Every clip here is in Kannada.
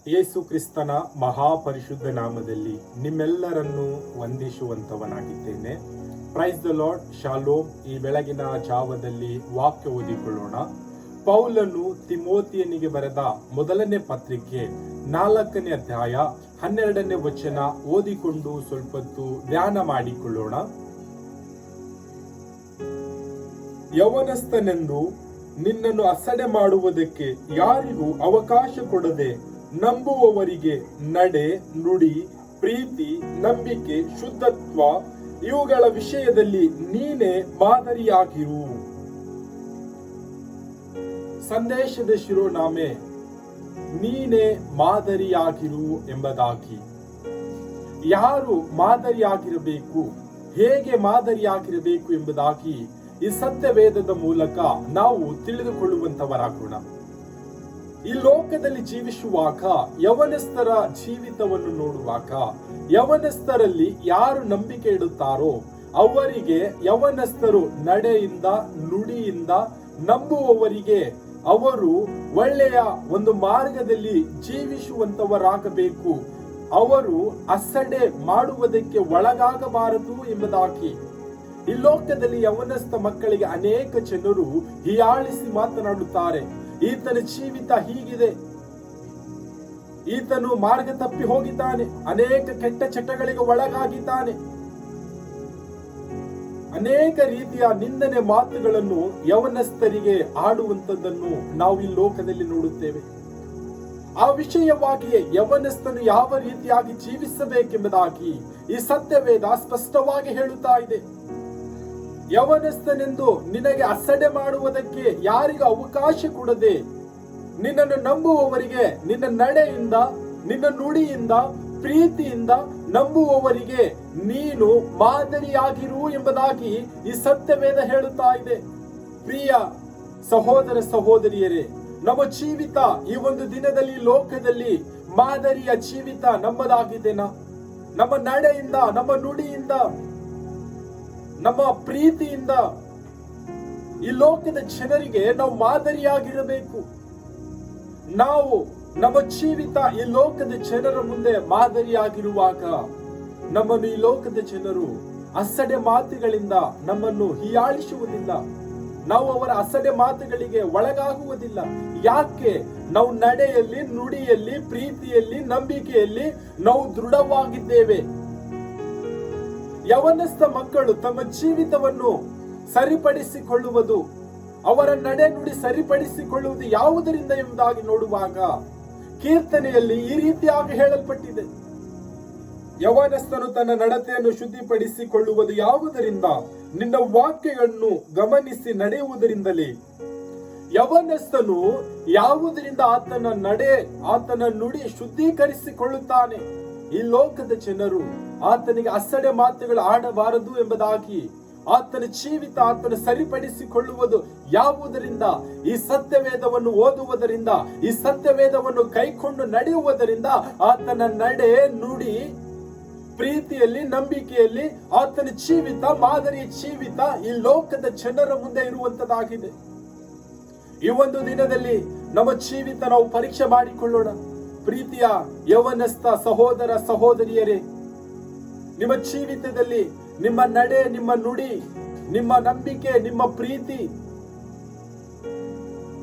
ಯೇಸು ಕ್ರಿಸ್ತನ ಮಹಾಪರಿಶುದ್ಧ ನಾಮದಲ್ಲಿ ನಿಮ್ಮೆಲ್ಲರನ್ನೂ ವಂದಿಸುವಂತವನಾಗಿದ್ದೇನೆ. Praise the lord. ಶಾಲೋಮ್. ಈ ಬೆಳಗಿನ ಜಾವದಲ್ಲಿ ವಾಕ್ಯ ಓದಿಕೊಳ್ಳೋಣ. ಪೌಲನು ತಿಮೋತಿಯನಿಗೆ ಬರೆದ ಮೊದಲನೇ ಪತ್ರಿಕೆ 4ನೇ ಅಧ್ಯಾಯ 12ನೇ ವಚನ ಓದಿಕೊಂಡು ಸ್ವಲ್ಪ ಹೊತ್ತು ಧ್ಯಾನ ಮಾಡಿಕೊಳ್ಳೋಣ. ಯೌವನಸ್ಥನೆಂದು ನಿನ್ನನ್ನು ಅಸಡೆ ಮಾಡುವುದಕ್ಕೆ ಯಾರಿಗೂ ಅವಕಾಶ ಕೊಡದೆ ನಂಬುವವರಿಗೆ ನಡೆ, ನುಡಿ, ಪ್ರೀತಿ, ನಂಬಿಕೆ, ಶುದ್ಧತ್ವ ಇವುಗಳ ವಿಷಯದಲ್ಲಿ ನೀನೇ ಮಾದರಿಯಾಗಿರು. ಸಂದೇಶದ ಶಿರೋನಾಮೆ ನೀನೇ ಮಾದರಿಯಾಗಿರು ಎಂಬುದಾಗಿ. ಯಾರು ಮಾದರಿಯಾಗಿರಬೇಕು, ಹೇಗೆ ಮಾದರಿಯಾಗಿರಬೇಕು ಎಂಬುದಾಗಿ ಈ ಸತ್ಯವೇದದ ಮೂಲಕ ನಾವು ತಿಳಿದುಕೊಳ್ಳುವಂತವರಾಗೋಣ. ಈ ಲೋಕದಲ್ಲಿ ಜೀವಿಸುವಾಗ ಯವನಸ್ಥರ ಜೀವಿತವನ್ನು ನೋಡುವಾಗ ಯವನಸ್ಥರಲ್ಲಿ ಯಾರು ನಂಬಿಕೆ ಇಡುತ್ತಾರೋ ಅವರಿಗೆ ಯವನಸ್ಥರು ನಡೆಯಿಂದ, ನುಡಿಯಿಂದ ನಂಬುವವರಿಗೆ ಅವರು ಒಳ್ಳೆಯ ಒಂದು ಮಾರ್ಗದಲ್ಲಿ ಜೀವಿಸುವಂತವರಾಗಬೇಕು. ಅವರು ಅಸಡೆ ಮಾಡುವುದಕ್ಕೆ ಒಳಗಾಗಬಾರದು ಎಂಬುದಾಗಿ ಈ ಲೋಕದಲ್ಲಿ ಯವನಸ್ಥ ಮಕ್ಕಳಿಗೆ ಅನೇಕ ಜನರು ಹೀಯಾಳಿಸಿ ಮಾತನಾಡುತ್ತಾರೆ. ಈತನ ಜೀವಿತ ಹೀಗಿದೆ, ಈತನು ಮಾರ್ಗ ತಪ್ಪಿ ಹೋಗಿದ್ದಾನೆ, ಅನೇಕ ಕೆಟ್ಟ ಚಟಗಳಿಗೆ ಒಳಗಾಗಿದ್ದಾನೆ, ಅನೇಕ ರೀತಿಯ ನಿಂದನೆ ಮಾತುಗಳನ್ನು ಯವನಸ್ಥರಿಗೆ ಆಡುವಂತದ್ದನ್ನು ನಾವು ಈ ಲೋಕದಲ್ಲಿ ನೋಡುತ್ತೇವೆ. ಆ ವಿಷಯವಾಗಿಯೇ ಯವನಸ್ಥನು ಯಾವ ರೀತಿಯಾಗಿ ಜೀವಿಸಬೇಕೆಂಬುದಾಗಿ ಈ ಸತ್ಯವೇದ ಸ್ಪಷ್ಟವಾಗಿ ಹೇಳುತ್ತಾ ಇದೆ. ಯವನಸ್ಥನೆಂದು ನಿನಗೆ ಅಸಡೆ ಮಾಡುವುದಕ್ಕೆ ಯಾರಿಗೂ ಅವಕಾಶ ಕೊಡದೆ ನಿನ್ನನ್ನು ನಂಬುವವರಿಗೆ ನಿನ್ನ ನಡೆಯಿಂದ, ನಿನ್ನ ನುಡಿಯಿಂದ, ಪ್ರೀತಿಯಿಂದ ನಂಬುವವರಿಗೆ ನೀನು ಮಾದರಿಯಾಗಿರು ಎಂಬುದಾಗಿ ಈ ಸತ್ಯವೇದ ಹೇಳುತ್ತಾ ಇದೆ. ಪ್ರಿಯ ಸಹೋದರ ಸಹೋದರಿಯರೇ, ನಮ್ಮ ಜೀವಿತ ಈ ಒಂದು ದಿನದಲ್ಲಿ ಲೋಕದಲ್ಲಿ ಮಾದರಿಯ ಜೀವಿತ ನಮ್ಮದಾಗಿದೆನಾ? ನಮ್ಮ ನಡೆಯಿಂದ, ನಮ್ಮ ನುಡಿಯಿಂದ, ನಮ್ಮ ಪ್ರೀತಿಯಿಂದ ಈ ಲೋಕದ ಜನರಿಗೆ ನಾವು ಮಾದರಿಯಾಗಿರಬೇಕು. ನಾವು ನಮ್ಮ ಜೀವಿತ ಈ ಲೋಕದ ಜನರ ಮುಂದೆ ಮಾದರಿಯಾಗಿರುವಾಗ ನಮ್ಮನ್ನು ಈ ಲೋಕದ ಜನರು ಅಸಡೆ ಮಾತುಗಳಿಂದ ನಮ್ಮನ್ನು ಹೀಯಾಳಿಸುವುದಿಲ್ಲ. ನಾವು ಅವರ ಅಸಡೆ ಮಾತುಗಳಿಗೆ ಒಳಗಾಗುವುದಿಲ್ಲ. ಯಾಕೆ? ನಾವು ನಡೆಯಲ್ಲಿ, ನುಡಿಯಲ್ಲಿ, ಪ್ರೀತಿಯಲ್ಲಿ, ನಂಬಿಕೆಯಲ್ಲಿ ನಾವು ದೃಢವಾಗಿದ್ದೇವೆ. ಯವನಸ್ಥ ಮಕ್ಕಳು ತಮ್ಮ ಜೀವಿತವನ್ನು ಸರಿಪಡಿಸಿಕೊಳ್ಳುವುದು, ಅವರ ನಡೆ ನುಡಿ ಸರಿಪಡಿಸಿಕೊಳ್ಳುವುದು ಯಾವುದರಿಂದ ಎಂಬುದಾಗಿ ನೋಡುವಾಗ ಕೀರ್ತನೆಯಲ್ಲಿ ಈ ರೀತಿಯಾಗಿ ಹೇಳಲ್ಪಟ್ಟಿದೆ. ಯವನಸ್ಥನು ತನ್ನ ನಡತೆಯನ್ನು ಶುದ್ಧಿಪಡಿಸಿಕೊಳ್ಳುವುದು ಯಾವುದರಿಂದ? ನಿನ್ನ ವಾಕ್ಯಗಳನ್ನು ಗಮನಿಸಿ ನಡೆಯುವುದರಿಂದಲೇ. ಯವನಸ್ಥನು ಯಾವುದರಿಂದ ಆತನ ನಡೆ, ಆತನ ನುಡಿ ಶುದ್ಧೀಕರಿಸಿಕೊಳ್ಳುತ್ತಾನೆ? ಈ ಲೋಕದ ಜನರು ಆತನಿಗೆ ಅಸಡೆ ಮಾತುಗಳು ಆಡಬಾರದು ಎಂಬುದಾಗಿ ಆತನ ಜೀವಿತ ಆತನ ಸರಿಪಡಿಸಿಕೊಳ್ಳುವುದು ಯಾವುದರಿಂದ? ಈ ಸತ್ಯವೇದವನ್ನು ಓದುವುದರಿಂದ, ಈ ಸತ್ಯವೇದವನ್ನು ಕೈಕೊಂಡು ನಡೆಯುವುದರಿಂದ ಆತನ ನಡೆ, ನುಡಿ, ಪ್ರೀತಿಯಲ್ಲಿ, ನಂಬಿಕೆಯಲ್ಲಿ ಆತನ ಜೀವಿತ, ಮಾದರಿಯ ಜೀವಿತ ಈ ಲೋಕದ ಜನರ ಮುಂದೆ ಇರುವಂತದಾಗಿದೆ. ಈ ಒಂದು ದಿನದಲ್ಲಿ ನಮ್ಮ ಜೀವಿತ ನಾವು ಪರೀಕ್ಷೆ ಮಾಡಿಕೊಳ್ಳೋಣ. ಪ್ರೀತಿಯ ಯವನಸ್ಥ ಸಹೋದರ ಸಹೋದರಿಯರೇ, ನಿಮ್ಮ ಜೀವಿತದಲ್ಲಿ ನಿಮ್ಮ ನಡೆ, ನಿಮ್ಮ ನುಡಿ, ನಿಮ್ಮ ನಂಬಿಕೆ, ನಿಮ್ಮ ಪ್ರೀತಿ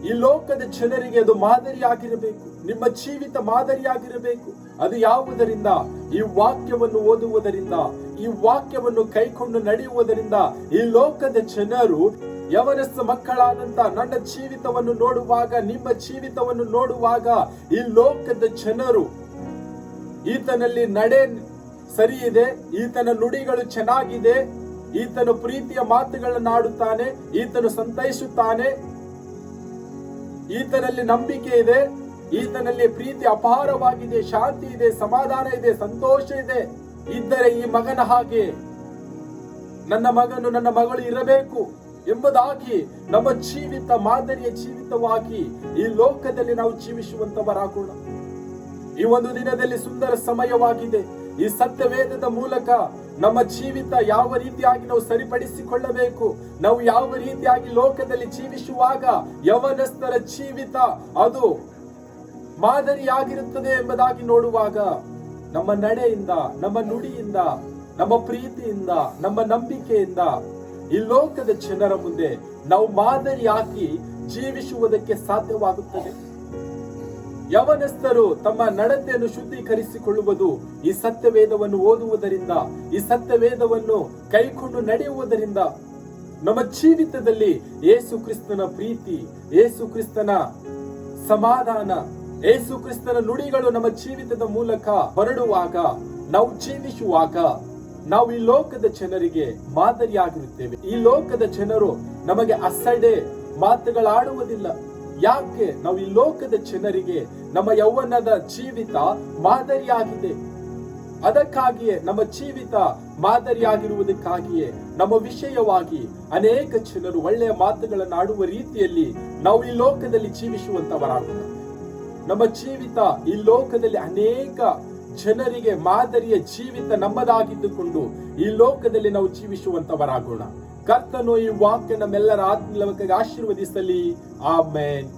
ಈ ಲೋಕದ ಜನರಿಗೆ ಅದು ಮಾದರಿಯಾಗಿರಬೇಕು. ನಿಮ್ಮ ಜೀವಿತ ಮಾದರಿಯಾಗಿರಬೇಕು. ಅದು ಯಾವುದರಿಂದ? ಈ ವಾಕ್ಯವನ್ನು ಓದುವುದರಿಂದ, ಈ ವಾಕ್ಯವನ್ನು ಕೈಕೊಂಡು ನಡೆಯುವುದರಿಂದ ಈ ಲೋಕದ ಜನರು ಯವನಸ್ಥ ಮಕ್ಕಳಾದಂತ ನನ್ನ ಜೀವಿತವನ್ನು ನೋಡುವಾಗ, ನಿಮ್ಮ ಜೀವಿತವನ್ನು ನೋಡುವಾಗ ಈ ಲೋಕದ ಜನರು ಈತನಲ್ಲಿ ನಡೆ ಸರಿ ಇದೆ, ಈತನ ನುಡಿಗಳು ಚೆನ್ನಾಗಿದೆ, ಈತನು ಪ್ರೀತಿಯ ಮಾತುಗಳನ್ನು ಆಡುತ್ತಾನೆ, ಈತನು ಸಂತೈಸುತ್ತಾನೆ, ಈತನಲ್ಲಿ ನಂಬಿಕೆ ಇದೆ, ಈತನಲ್ಲಿ ಪ್ರೀತಿ ಅಪಾರವಾಗಿದೆ, ಶಾಂತಿ ಇದೆ, ಸಮಾಧಾನ ಇದೆ, ಸಂತೋಷ ಇದೆ, ಇದ್ದರೆ ಈ ಮಗನ ಹಾಗೆ ನನ್ನ ಮಗನು, ನನ್ನ ಮಗಳು ಇರಬೇಕು ಎಂಬುದಾಗಿ ನಮ್ಮ ಜೀವಿತ ಮಾದರಿಯ ಜೀವಿತವಾಗಿ ಈ ಲೋಕದಲ್ಲಿ ನಾವು ಜೀವಿಸುವಂತವರಾಗೋಣ. ಈ ಒಂದು ದಿನದಲ್ಲಿ ಸುಂದರ ಸಮಯವಾಗಿದೆ. ಈ ಸತ್ಯವೇದದ ಮೂಲಕ ನಮ್ಮ ಜೀವಿತ ಯಾವ ರೀತಿಯಾಗಿ ನಾವು ಸರಿಪಡಿಸಿಕೊಳ್ಳಬೇಕು, ನಾವು ಯಾವ ರೀತಿಯಾಗಿ ಲೋಕದಲ್ಲಿ ಜೀವಿಸುವಾಗ ಯವನಸ್ಥರ ಜೀವಿತ ಅದು ಮಾದರಿಯಾಗಿರುತ್ತದೆ ಎಂಬುದಾಗಿ ನೋಡುವಾಗ ನಮ್ಮ ನಡೆಯಿಂದ, ನಮ್ಮ ನುಡಿಯಿಂದ, ನಮ್ಮ ಪ್ರೀತಿಯಿಂದ, ನಮ್ಮ ನಂಬಿಕೆಯಿಂದ ಈ ಲೋಕದ ಜನರ ಮುಂದೆ ನಾವು ಮಾದರಿಯಾಗಿ ಜೀವಿಸುವುದಕ್ಕೆ ಸಾಧ್ಯವಾಗುತ್ತದೆ. ಯವನಸ್ಥರು ತಮ್ಮ ನಡತೆಯನ್ನು ಶುದ್ಧೀಕರಿಸಿಕೊಳ್ಳುವುದು ಈ ಸತ್ಯವೇದವನ್ನು ಓದುವುದರಿಂದ, ಈ ಸತ್ಯವೇದವನ್ನು ಕೈಕೊಂಡು ನಡೆಯುವುದರಿಂದ. ನಮ್ಮ ಜೀವಿತದಲ್ಲಿ ಯೇಸು ಕ್ರಿಸ್ತನ ಪ್ರೀತಿ, ಯೇಸು ಕ್ರಿಸ್ತನ ಸಮಾಧಾನ, ಯೇಸು ಕ್ರಿಸ್ತನ ನುಡಿಗಳು ನಮ್ಮ ಜೀವಿತದ ಮೂಲಕ ಹೊರಡುವಾಗ, ನಾವು ಜೀವಿಸುವಾಗ ನಾವು ಈ ಲೋಕದ ಜನರಿಗೆ ಮಾದರಿಯಾಗಿರುತ್ತೇವೆ. ಈ ಲೋಕದ ಜನರು ನಮಗೆ ಅಸಡ್ಡೆ ಮಾತುಗಳಾಡುವುದಿಲ್ಲ. ಯಾಕೆ? ನಾವು ಈ ಲೋಕದ ಜನರಿಗೆ ನಮ್ಮ ಯೌವನದ ಜೀವಿತ ಮಾದರಿಯಾಗಿದೆ. ಅದಕ್ಕಾಗಿಯೇ ನಮ್ಮ ಜೀವಿತ ಮಾದರಿಯಾಗಿರುವುದಕ್ಕಾಗಿಯೇ ನಮ್ಮ ವಿಷಯವಾಗಿ ಅನೇಕ ಜನರು ಒಳ್ಳೆಯ ಮಾತುಗಳನ್ನು ಆಡುವ ರೀತಿಯಲ್ಲಿ ನಾವು ಈ ಲೋಕದಲ್ಲಿ ಜೀವಿಸುವಂತವರಾಗೋಣ. ನಮ್ಮ ಜೀವಿತ ಈ ಲೋಕದಲ್ಲಿ ಅನೇಕ ಜನರಿಗೆ ಮಾದರಿಯ ಜೀವಿತ ನಮ್ಮದಾಗಿದ್ದುಕೊಂಡು ಈ ಲೋಕದಲ್ಲಿ ನಾವು ಜೀವಿಸುವಂತವರಾಗೋಣ. ಕರ್ತನು ಈ ವಾಕ್ಯ ನಮ್ಮೆಲ್ಲರ ಆತ್ಮೀಯವಾಗಿ ಆಶೀರ್ವದಿಸಲಿ. ಆಮೆನ್.